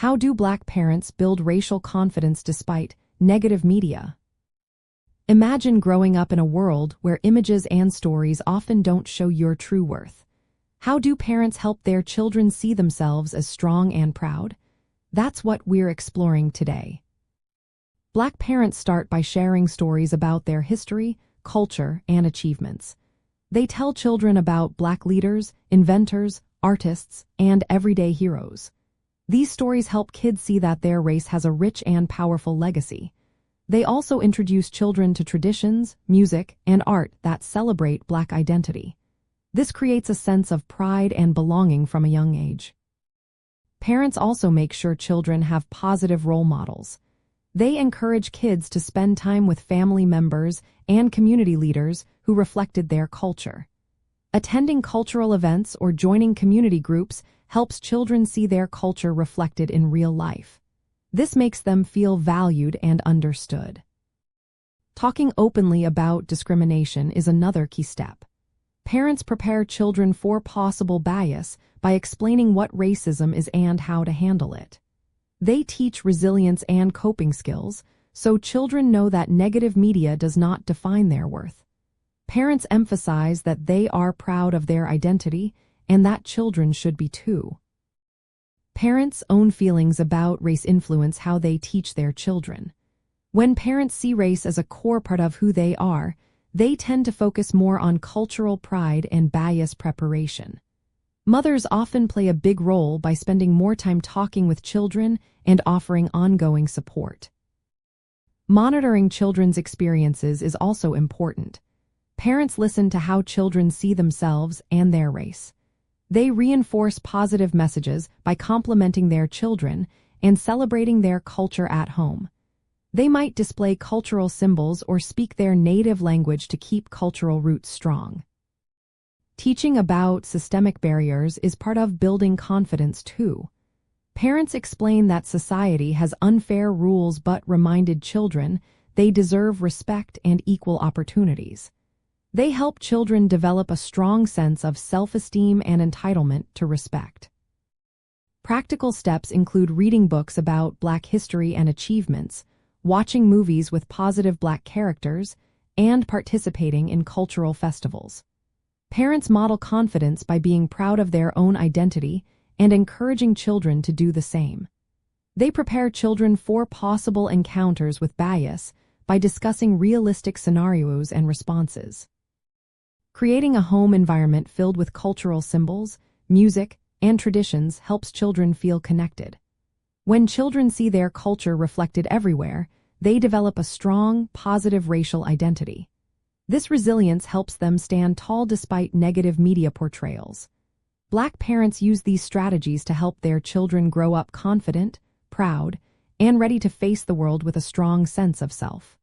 How do Black parents build racial confidence despite negative media? Imagine growing up in a world where images and stories often don't show your true worth. How do parents help their children see themselves as strong and proud? That's what we're exploring today. Black parents start by sharing stories about their history, culture, and achievements. They tell children about Black leaders, inventors, artists, and everyday heroes. These stories help kids see that their race has a rich and powerful legacy. They also introduce children to traditions, music, and art that celebrate Black identity. This creates a sense of pride and belonging from a young age. Parents also make sure children have positive role models. They encourage kids to spend time with family members and community leaders who reflected their culture. Attending cultural events or joining community groups helps children see their culture reflected in real life. This makes them feel valued and understood. Talking openly about discrimination is another key step. Parents prepare children for possible bias by explaining what racism is and how to handle it. They teach resilience and coping skills, so children know that negative media does not define their worth. Parents emphasize that they are proud of their identity and that children should be too. Parents' own feelings about race influence how they teach their children. When parents see race as a core part of who they are, they tend to focus more on cultural pride and bias preparation. Mothers often play a big role by spending more time talking with children and offering ongoing support. Monitoring children's experiences is also important. Parents listen to how children see themselves and their race. They reinforce positive messages by complimenting their children and celebrating their culture at home. They might display cultural symbols or speak their native language to keep cultural roots strong. Teaching about systemic barriers is part of building confidence too. Parents explain that society has unfair rules but reminded children they deserve respect and equal opportunities. They help children develop a strong sense of self-esteem and entitlement to respect. Practical steps include reading books about Black history and achievements, watching movies with positive Black characters, and participating in cultural festivals. Parents model confidence by being proud of their own identity and encouraging children to do the same. They prepare children for possible encounters with bias by discussing realistic scenarios and responses. Creating a home environment filled with cultural symbols, music, and traditions helps children feel connected. When children see their culture reflected everywhere, they develop a strong, positive racial identity. This resilience helps them stand tall despite negative media portrayals. Black parents use these strategies to help their children grow up confident, proud, and ready to face the world with a strong sense of self.